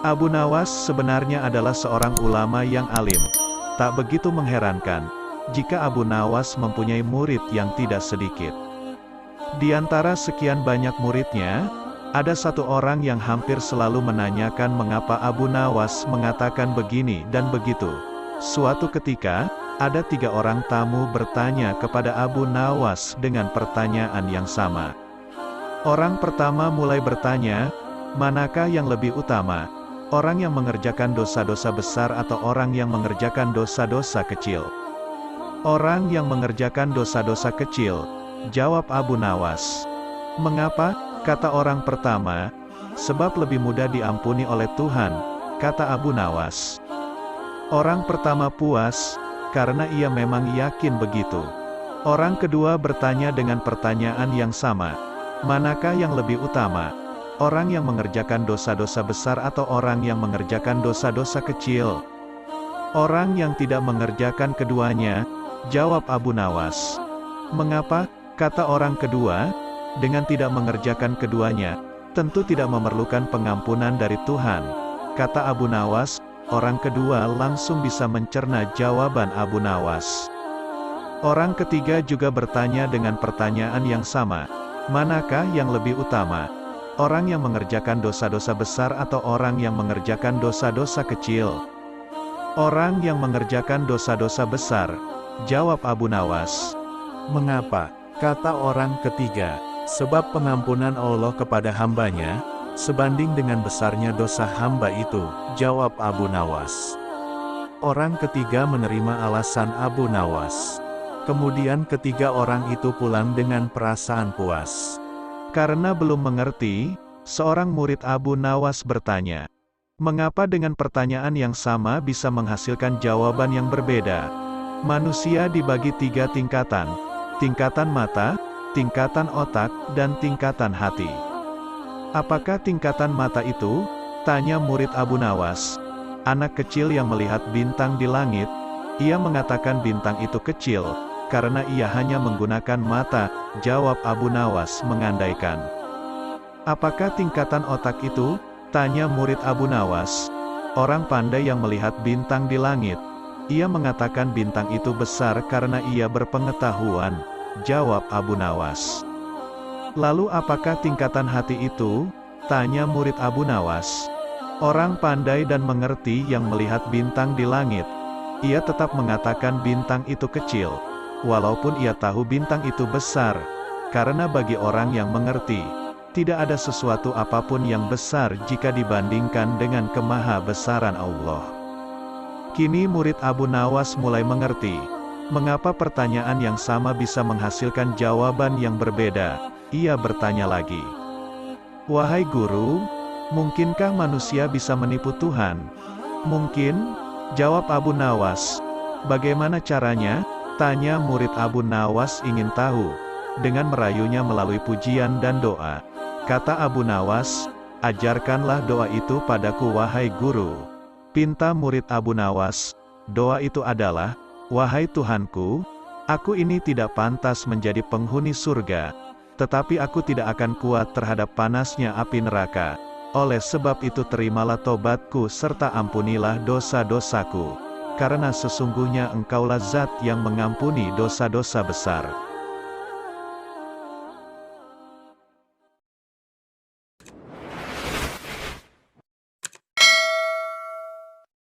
Abu Nawas sebenarnya adalah seorang ulama yang alim. Tak begitu mengherankan, jika Abu Nawas mempunyai murid yang tidak sedikit. Di antara sekian banyak muridnya, ada satu orang yang hampir selalu menanyakan mengapa Abu Nawas mengatakan begini dan begitu. Suatu ketika, ada 3 orang tamu bertanya kepada Abu Nawas dengan pertanyaan yang sama. Orang pertama mulai bertanya, manakah yang lebih utama? Orang yang mengerjakan dosa-dosa besar atau orang yang mengerjakan dosa-dosa kecil? Orang yang mengerjakan dosa-dosa kecil, jawab Abu Nawas. Mengapa? Kata orang pertama. Sebab lebih mudah diampuni oleh Tuhan, kata Abu Nawas. Orang pertama puas, karena ia memang yakin begitu. Orang kedua bertanya dengan pertanyaan yang sama. Manakah yang lebih utama? Orang yang mengerjakan dosa-dosa besar atau orang yang mengerjakan dosa-dosa kecil? Orang yang tidak mengerjakan keduanya, jawab Abu Nawas. Mengapa? Kata orang kedua, dengan tidak mengerjakan keduanya, tentu tidak memerlukan pengampunan dari Tuhan. Kata Abu Nawas, orang kedua langsung bisa mencerna jawaban Abu Nawas. Orang ketiga juga bertanya dengan pertanyaan yang sama. Manakah yang lebih utama? Orang yang mengerjakan dosa-dosa besar atau orang yang mengerjakan dosa-dosa kecil? Orang yang mengerjakan dosa-dosa besar, jawab Abu Nawas. Mengapa? Kata orang ketiga, sebab pengampunan Allah kepada hambanya, sebanding dengan besarnya dosa hamba itu, jawab Abu Nawas. Orang ketiga menerima alasan Abu Nawas. Kemudian ketiga orang itu pulang dengan perasaan puas. Karena belum mengerti, seorang murid Abu Nawas bertanya, mengapa dengan pertanyaan yang sama bisa menghasilkan jawaban yang berbeda? Manusia dibagi 3 tingkatan. Tingkatan mata, tingkatan otak, dan tingkatan hati. Apakah tingkatan mata itu? Tanya murid Abu Nawas. Anak kecil yang melihat bintang di langit, ia mengatakan bintang itu kecil, karena ia hanya menggunakan mata, jawab Abu Nawas mengandaikan. Apakah tingkatan otak itu? Tanya murid Abu Nawas. Orang pandai yang melihat bintang di langit, ia mengatakan bintang itu besar karena ia berpengetahuan, jawab Abu Nawas. Lalu apakah tingkatan hati itu? Tanya murid Abu Nawas. Orang pandai dan mengerti yang melihat bintang di langit, ia tetap mengatakan bintang itu kecil, walaupun ia tahu bintang itu besar, karena bagi orang yang mengerti, tidak ada sesuatu apapun yang besar jika dibandingkan dengan kemahabesaran Allah. Kini murid Abu Nawas mulai mengerti, mengapa pertanyaan yang sama bisa menghasilkan jawaban yang berbeda. Ia bertanya lagi. Wahai guru, mungkinkah manusia bisa menipu Tuhan? Mungkin, jawab Abu Nawas. Bagaimana caranya? Tanya murid Abu Nawas ingin tahu. Dengan merayunya melalui pujian dan doa. Kata Abu Nawas, ajarkanlah doa itu padaku wahai guru. Pinta murid Abu Nawas. Doa itu adalah, wahai Tuhanku, aku ini tidak pantas menjadi penghuni surga, tetapi aku tidak akan kuat terhadap panasnya api neraka. Oleh sebab itu terimalah tobatku serta ampunilah dosa-dosaku. Karena sesungguhnya Engkaulah Zat yang mengampuni dosa-dosa besar.